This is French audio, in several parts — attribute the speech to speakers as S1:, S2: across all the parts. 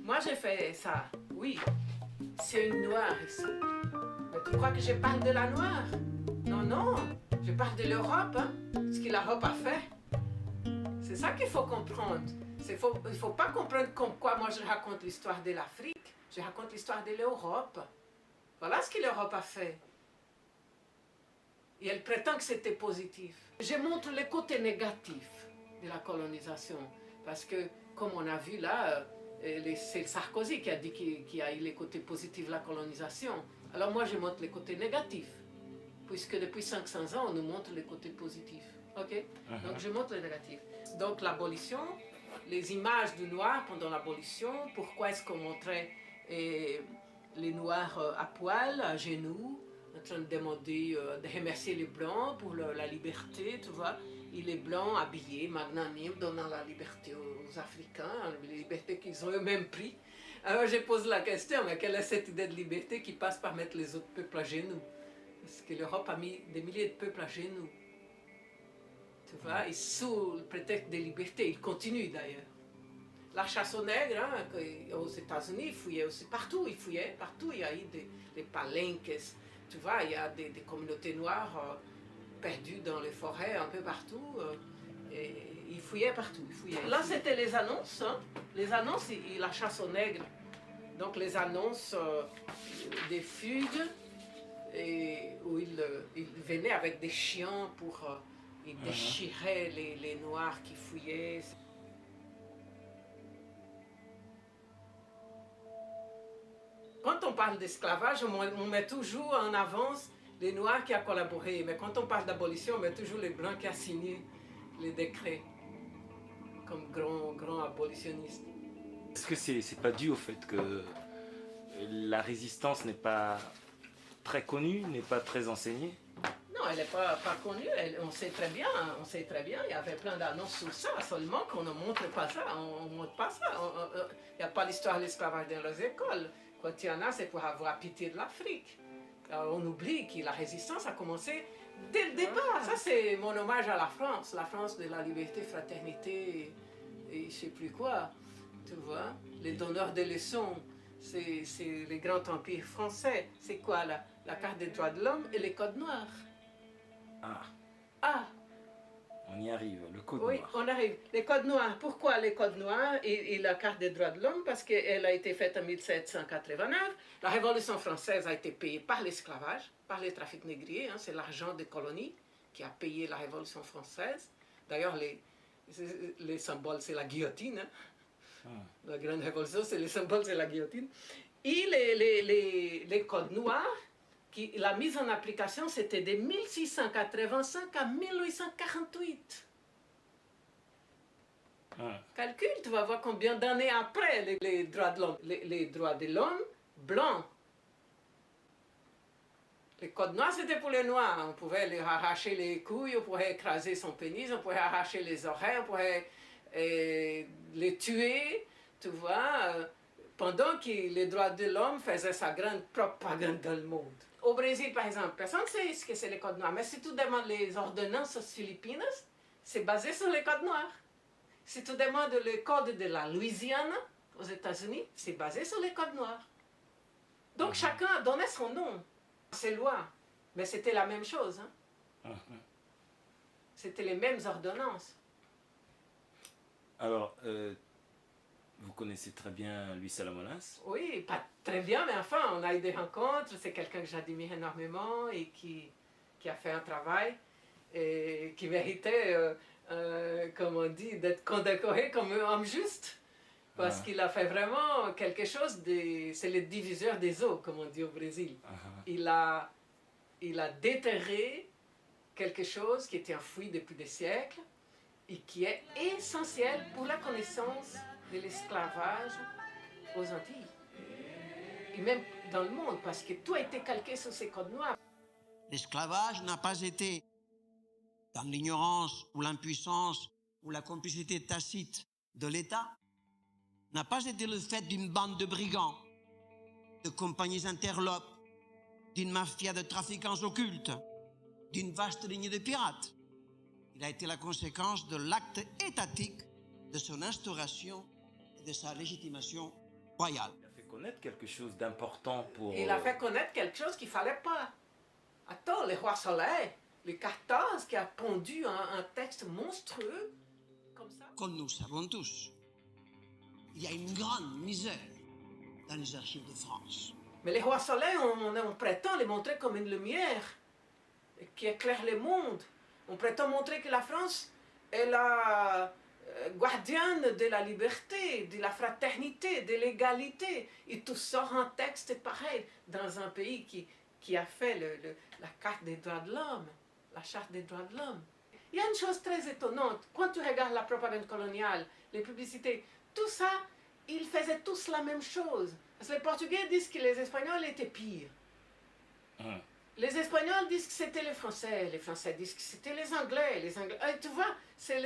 S1: Moi, j'ai fait ça, oui. C'est une noire ici. Mais tu crois que je parle de la noire? Non, non. Je parle de l'Europe, hein, ce que l'Europe a fait. C'est ça qu'il faut comprendre. Il ne faut pas comprendre comme quoi moi je raconte l'histoire de l'Afrique. Je raconte l'histoire de l'Europe. Voilà ce que l'Europe a fait. Et elle prétend que c'était positif. Je montre les côtés négatifs de la colonisation. Parce que, comme on a vu là, c'est Sarkozy qui a dit qu'il y a eu les côtés positifs de la colonisation. Alors moi, je montre les côtés négatifs. Puisque depuis 500 ans, on nous montre les côtés positifs. OK? Donc je montre les négatifs. Donc l'abolition, les images du noir pendant l'abolition, pourquoi est-ce qu'on montrait les noirs à poil, à genoux, en train de demander, de remercier les blancs pour la liberté, tu vois, et les blancs habillés, magnanimes, donnant la liberté aux Africains, la liberté qu'ils ont eux-mêmes pris. Alors je pose la question, mais quelle est cette idée de liberté qui passe par mettre les autres peuples à genoux? Parce que l'Europe a mis des milliers de peuples à genoux. Tu vois, et sous le prétexte des libertés, il continue d'ailleurs. La chasse aux nègres, hein, aux États-Unis, ils fouillaient aussi partout, il y a eu des palenques, tu vois, il y a des communautés noires perdues dans les forêts, un peu partout, et ils fouillaient partout, ils fouillaient. Là, c'était les annonces, hein, et la chasse aux nègres. Donc les annonces des fugues, et où ils venaient avec des chiens pour... ils déchiraient les noirs qui fouillaient. Quand on parle d'esclavage, on met toujours en avance les noirs qui ont collaboré. Mais quand on parle d'abolition, on met toujours les blancs qui ont signé les décrets comme grands abolitionnistes.
S2: Est-ce que c'est pas dû au fait que la résistance n'est pas très connue, n'est pas très enseignée?
S1: Non, elle n'est pas connue. On sait très bien, il y avait plein d'annonces sur ça, seulement qu'on ne montre pas ça, on ne montre pas ça. Il n'y a pas l'histoire de l'esclavage dans les écoles. Quand il y en a, c'est pour avoir pitié de l'Afrique. On oublie que la résistance a commencé dès le départ. Ça, c'est mon hommage à la France de la liberté, fraternité et je ne sais plus quoi. Tu vois, les donneurs de leçons, c'est les grands empires français. C'est quoi la carte des droits de l'homme et les codes noirs. Ah,
S2: On y arrive, le code
S1: oui,
S2: noir.
S1: on arrive. Les codes noirs. Pourquoi les codes noirs et la carte des droits de l'homme? Parce qu'elle a été faite en 1789. La Révolution française a été payée par l'esclavage, par les trafics négriers. Hein, c'est l'argent des colonies qui a payé la Révolution française. D'ailleurs, les symboles, c'est la guillotine. Hein. La grande révolution, c'est les symboles, c'est la guillotine. Et les codes noirs, la mise en application, c'était de 1685 à 1848. Calcule, tu vas voir combien d'années après les droits de l'homme. Les droits de l'homme blancs. Les codes noirs, c'était pour les noirs. On pouvait leur arracher les couilles, on pouvait écraser son pénis, on pouvait arracher les oreilles, on pouvait les tuer, tu vois, pendant que les droits de l'homme faisaient sa grande propagande dans le monde. Au Brésil, par exemple, personne ne sait ce que c'est les codes noirs, mais si tu demandes les ordonnances philippines, c'est basé sur les codes noirs. Si tu demandes le code de la Louisiane aux États-Unis, c'est basé sur les codes noirs. Donc chacun donnait son nom, ses lois, mais c'était la même chose. Hein. C'était les mêmes ordonnances.
S2: Alors, vous connaissez très bien Luis Salamonas?
S1: Oui, pas très bien, mais enfin, on a eu des rencontres. C'est quelqu'un que j'admire énormément et qui a fait un travail et qui méritait, comme on dit, d'être condecoré comme un homme juste. Parce qu'il a fait vraiment quelque chose c'est le diviseur des eaux, comme on dit au Brésil. Il a déterré quelque chose qui était enfoui depuis des siècles et qui est essentiel pour la connaissance de l'esclavage aux Antilles. Et même dans le monde, parce que tout a été calqué sur ces codes noirs.
S3: L'esclavage n'a pas été dans l'ignorance ou l'impuissance ou la complicité tacite de l'État, n'a pas été le fait d'une bande de brigands, de compagnies interlopes, d'une mafia de trafiquants occultes, d'une vaste lignée de pirates. Il a été la conséquence de l'acte étatique de son instauration et de sa légitimation royale.
S2: Il a fait connaître quelque chose d'important pour...
S1: Il a fait connaître quelque chose qu'il ne fallait pas. Attends, les rois soleils, les 14 qui a pondu un texte monstrueux, comme ça.
S3: Comme nous savons tous, il y a une grande misère dans les archives de France.
S1: Mais les rois soleils, on prétend les montrer comme une lumière qui éclaire le monde. On prétend montrer que la France est la gardienne de la liberté, de la fraternité, de l'égalité. Et tout sort en texte pareil dans un pays qui a fait la carte des droits de l'homme, la charte des droits de l'homme. Il y a une chose très étonnante. Quand tu regardes la propagande coloniale, les publicités, tout ça, ils faisaient tous la même chose. Parce que les Portugais disent que les Espagnols étaient pires. Les Espagnols disent que c'était les Français disent que c'était les Anglais. Tu vois, c'est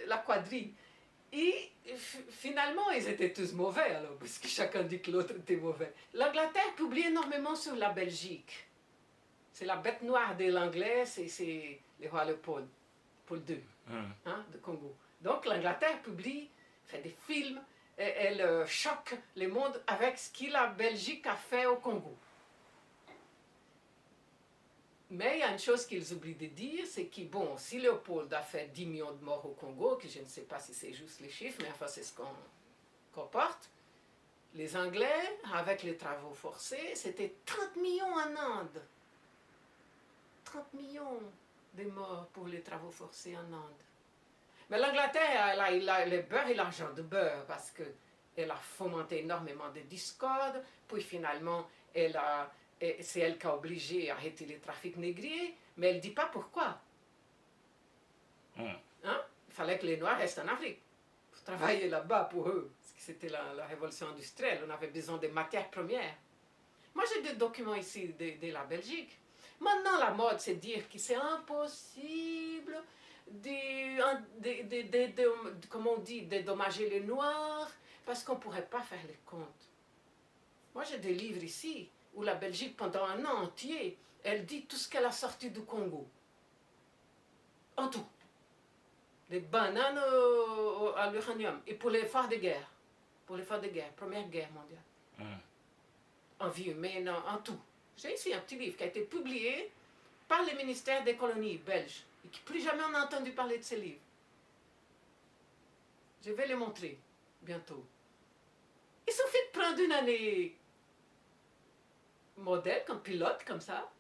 S1: la quadrille. Et finalement, ils étaient tous mauvais, alors, parce que chacun dit que l'autre était mauvais. L'Angleterre publie énormément sur la Belgique. C'est la bête noire de l'anglais, c'est le roi Léopold, Paul II, de Congo. Donc l'Angleterre publie, fait des films, et elle choque le monde avec ce que la Belgique a fait au Congo. Mais il y a une chose qu'ils oublient de dire, c'est que, bon, si Léopold a fait 10 millions de morts au Congo, que je ne sais pas si c'est juste les chiffres, mais enfin c'est ce qu'on porte, les Anglais, avec les travaux forcés, c'était 30 millions en Inde. 30 millions de morts pour les travaux forcés en Inde. Mais l'Angleterre, elle a le beurre et l'argent de beurre, parce qu'elle a fomenté énormément de discorde, puis finalement, c'est elle qui a obligé à arrêter les trafics négriers, mais elle ne dit pas pourquoi. Hein? Il fallait que les Noirs restent en Afrique, pour travailler là-bas pour eux, parce que c'était la révolution industrielle, on avait besoin de matières premières. Moi, j'ai des documents ici de la Belgique. Maintenant, la mode, c'est dire que c'est impossible comment on dit, dédommager les Noirs, parce qu'on ne pourrait pas faire les comptes. Moi, j'ai des livres ici, où la Belgique, pendant un an entier, elle dit tout ce qu'elle a sorti du Congo. En tout. Des bananes à l'uranium. Et pour les phares de guerre. Première guerre mondiale. En vie humaine, en tout. J'ai ici un petit livre qui a été publié par le ministère des colonies belges. Et qui plus jamais on a entendu parler de ce livre. Je vais le montrer bientôt. Il suffit de prendre une année modèle, comme pilote, comme ça.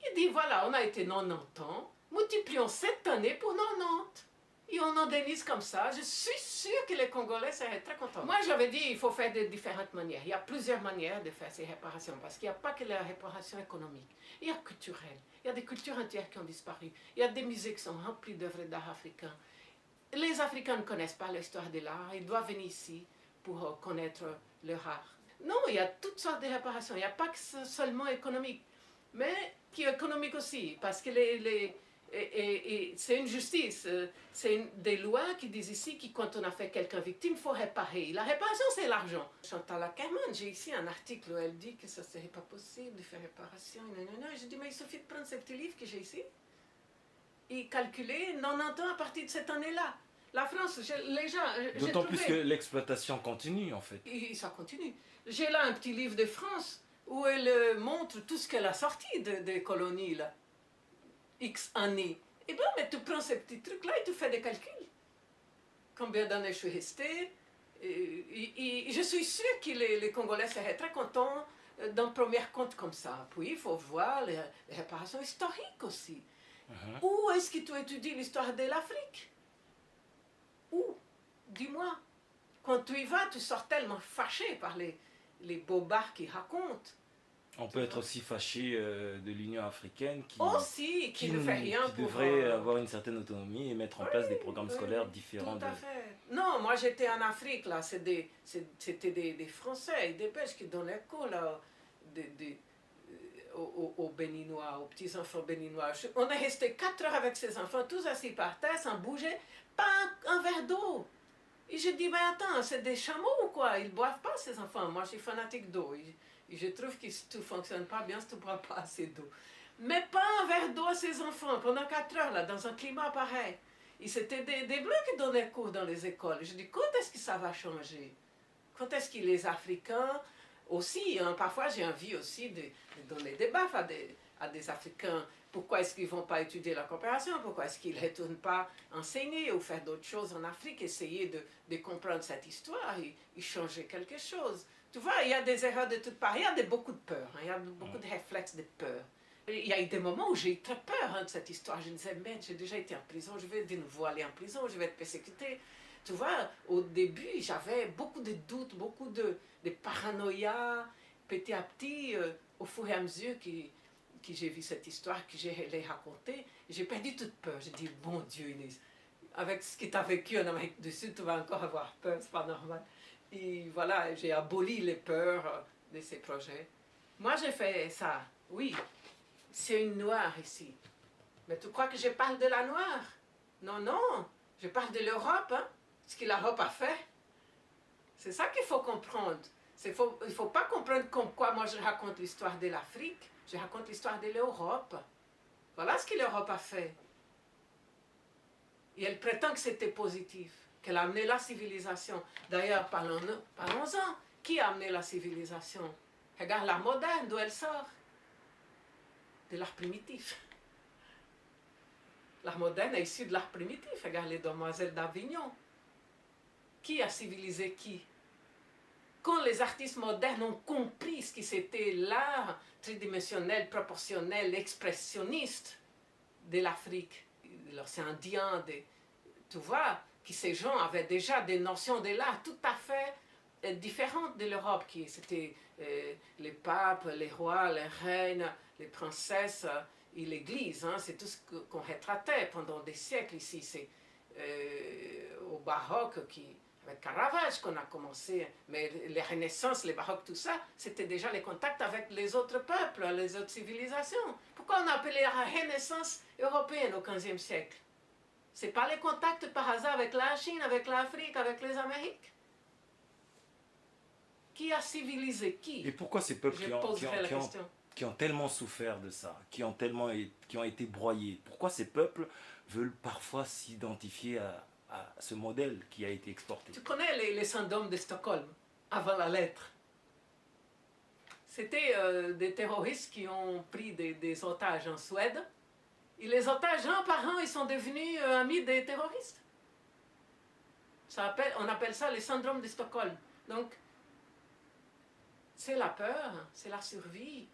S1: Il dit, voilà, on a été 90 ans, multiplions cette année pour 90. Et on indemnise comme ça. Je suis sûre que les Congolais seraient très contents. Moi, j'avais dit il faut faire de différentes manières. Il y a plusieurs manières de faire ces réparations, parce qu'il n'y a pas que la réparation économique. Il y a culturelle. Il y a des cultures entières qui ont disparu. Il y a des musées qui sont remplis d'œuvres d'art africains. Les Africains ne connaissent pas l'histoire de l'art. Ils doivent venir ici pour connaître leur art. Non, il y a toutes sortes de réparations. Il n'y a pas que seulement économique, mais qui est économique aussi, parce que c'est une justice. C'est des lois qui disent ici que quand on a fait quelqu'un victime, il faut réparer. La réparation, c'est l'argent. Chantal Ackerman, j'ai ici un article où elle dit que ça ne serait pas possible de faire réparation. Et je dis, mais il suffit de prendre ce petit livre que j'ai ici et calculer 90 ans à partir de cette année-là. La France, les gens...
S2: D'autant plus que l'exploitation continue, en fait.
S1: Et ça continue. J'ai là un petit livre de France où elle montre tout ce qu'elle a sorti des colonies, là. X années. Et bien, mais tu prends ces petits trucs-là et tu fais des calculs. Combien d'années je suis restée. Et je suis sûre que les Congolais seraient très contents d'un premier compte comme ça. Puis, il faut voir les réparations historiques aussi. Où est-ce que tu étudies l'histoire de l'Afrique? Où? Dis-moi. Quand tu y vas, tu sors tellement fâché par les bobards qui racontent.
S2: On peut être aussi fâché de l'Union africaine qui
S1: ne fait rien
S2: qui devrait avoir une certaine autonomie et mettre en place des programmes scolaires différents.
S1: Tout à fait. Non, moi j'étais en Afrique, là, c'était des Français et des Belges qui donnaient cours là, aux Béninois, aux petits-enfants béninois. On est resté 4 heures avec ces enfants, tous assis par terre, sans bouger, pas un verre d'eau. Et je dis, mais attends, c'est des chameaux ou quoi? Ils ne boivent pas, ces enfants. Moi, je suis fanatique d'eau. Et je trouve que tout ne fonctionne pas bien si tu ne bois pas assez d'eau. Mais pas un verre d'eau à ces enfants pendant 4 heures, là, dans un climat pareil. Et c'était des Blancs qui donnaient cours dans les écoles. Je dis, quand est-ce que ça va changer? Quand est-ce que les Africains aussi, hein, parfois j'ai envie aussi de donner des baffes à des Africains. Pourquoi est-ce qu'ils ne vont pas étudier la coopération? Pourquoi est-ce qu'ils ne retournent pas enseigner ou faire d'autres choses en Afrique, essayer de comprendre cette histoire et changer quelque chose? Tu vois, il y a des erreurs de toutes parts, il y a beaucoup de peur, hein, il y a beaucoup de réflexes de peur. Il y a eu des moments où j'ai eu très peur hein, de cette histoire. Je me disais, merde, j'ai déjà été en prison, je vais de nouveau aller en prison, je vais être persécutée. Tu vois, au début, j'avais beaucoup de doutes, beaucoup de paranoïa. Petit à petit, au fur et à mesure que j'ai vu cette histoire, que j'ai les racontée, j'ai perdu toute peur. J'ai dit, bon Dieu, Inès, avec ce que tu as vécu en Amérique du Sud, tu vas encore avoir peur, c'est pas normal. Et voilà, j'ai aboli les peurs de ces projets. Moi, j'ai fait ça, oui. C'est une noire ici. Mais tu crois que je parle de la noire? Non, non. Je parle de l'Europe, hein? Ce que l'Europe a fait. C'est ça qu'il faut comprendre. Il ne faut pas comprendre comme quoi moi je raconte l'histoire de l'Afrique. Je raconte l'histoire de l'Europe. Voilà ce que l'Europe a fait. Et elle prétend que c'était positif, qu'elle a amené la civilisation. D'ailleurs, parlons-en. Qui a amené la civilisation? Regarde l'art moderne, d'où elle sort. De l'art primitif. L'art moderne est issu de l'art primitif. Regarde les demoiselles d'Avignon. Qui a civilisé qui? Quand les artistes modernes ont compris ce que c'était l'art tridimensionnel, proportionnel, expressionniste de l'Afrique, de l'océan Indien, tu vois, que ces gens avaient déjà des notions de l'art tout à fait différentes de l'Europe, qui c'était les papes, les rois, les reines, les princesses et l'Église. Hein, c'est tout ce qu'on retratait pendant des siècles ici. C'est au baroque, avec Caravage qu'on a commencé, mais les Renaissances, les baroques, tout ça, c'était déjà les contacts avec les autres peuples, les autres civilisations. Pourquoi on a appelé la Renaissance européenne au XVe siècle? C'est pas les contacts par hasard avec la Chine, avec l'Afrique, avec les Amériques. Qui a civilisé qui?
S2: Et pourquoi ces peuples qui ont tellement souffert de ça, qui ont été broyés, pourquoi ces peuples veulent parfois s'identifier à ce modèle qui a été exporté?
S1: Tu connais les syndromes de Stockholm, avant la lettre. C'était des terroristes qui ont pris des otages en Suède. Et les otages, un par un, ils sont devenus amis des terroristes. On appelle ça les syndromes de Stockholm. Donc, c'est la peur, c'est la survie.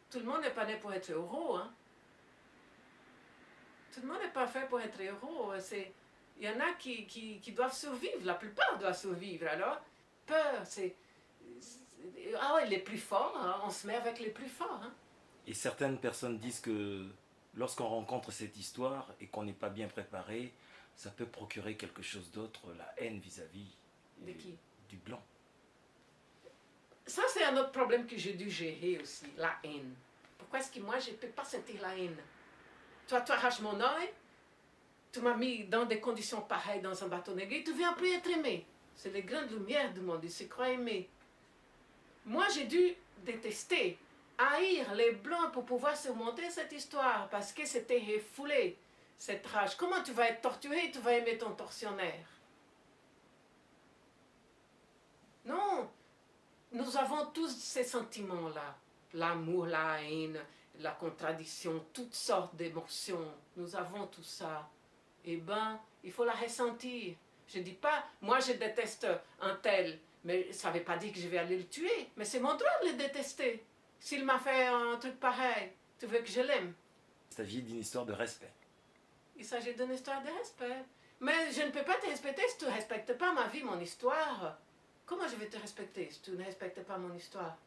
S1: Tout le monde n'est pas né pour être héros. Hein. Tout le monde n'est pas fait pour être héros. Il y en a qui doivent survivre, la plupart doivent survivre. Alors, peur, ah ouais, les plus forts, hein, on se met avec les plus forts. Hein.
S2: Et certaines personnes disent que lorsqu'on rencontre cette histoire et qu'on n'est pas bien préparé, ça peut procurer quelque chose d'autre, la haine vis-à-vis
S1: de qui?
S2: Du blanc.
S1: Ça, c'est un autre problème que j'ai dû gérer aussi, la haine. Pourquoi est-ce que moi, je ne peux pas sentir la haine? Toi, tu arraches mon œil, tu m'as mis dans des conditions pareilles dans un bateau négrier, tu ne viens plus être aimé. C'est les grandes lumières du monde, ils se croient aimés. Moi, j'ai dû détester, haïr les Blancs pour pouvoir surmonter cette histoire, parce que c'était refoulé, cette rage. Comment tu vas être torturé, tu vas aimer ton tortionnaire? Non, nous avons tous ces sentiments-là. L'amour, la haine, la contradiction, toutes sortes d'émotions. Nous avons tout ça. Eh bien, il faut la ressentir. Je ne dis pas, moi je déteste un tel, mais ça ne veut pas dire que je vais aller le tuer. Mais c'est mon droit de le détester. S'il m'a fait un truc pareil, tu veux que je l'aime?
S2: Il s'agit d'une histoire de respect.
S1: Il s'agit d'une histoire de respect. Mais je ne peux pas te respecter si tu ne respectes pas ma vie, mon histoire. Comment je vais te respecter si tu ne respectes pas mon histoire?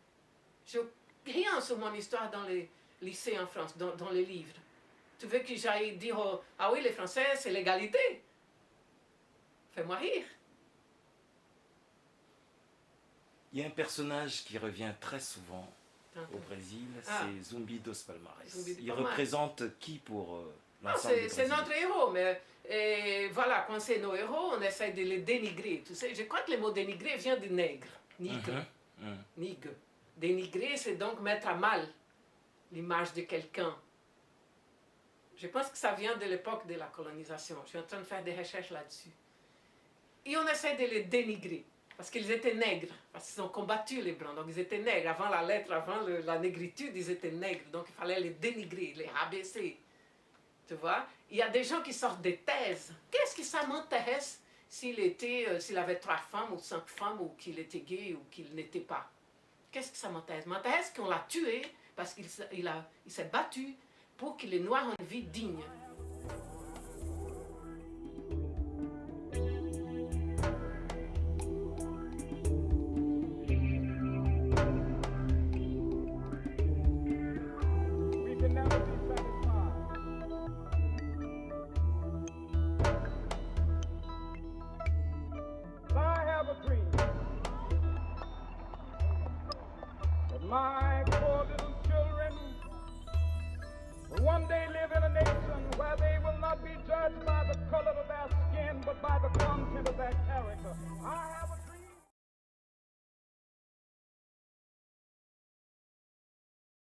S1: Je n'ai rien sur mon histoire dans les lycées en France, dans les livres. Tu veux que j'aille dire, ah oui, les Français, c'est l'égalité? Fais-moi rire.
S2: Il y a un personnage qui revient très souvent au Brésil, c'est Zumbi dos Palmares. Il représente qui pour l'ensemble des
S1: C'est notre héros, mais voilà, quand c'est nos héros, on essaie de les dénigrer. Tu sais, je crois que le mot dénigrer vient de nègre, nigre. Nigre. Dénigrer, c'est donc mettre à mal l'image de quelqu'un. Je pense que ça vient de l'époque de la colonisation. Je suis en train de faire des recherches là-dessus. Et on essaie de les dénigrer. Parce qu'ils étaient nègres, parce qu'ils ont combattu les Blancs, donc ils étaient nègres. Avant la lettre, avant la négritude, ils étaient nègres, donc il fallait les dénigrer, les rabaisser. Tu vois? Il y a des gens qui sortent des thèses. Qu'est-ce que ça m'intéresse s'il avait 3 femmes ou 5 femmes, ou qu'il était gay ou qu'il n'était pas? Qu'est-ce que ça m'intéresse? M'intéresse qu'on l'a tué parce qu'il s'est battu pour que les Noirs aient une vie digne.
S4: My poor little children will one day live in a nation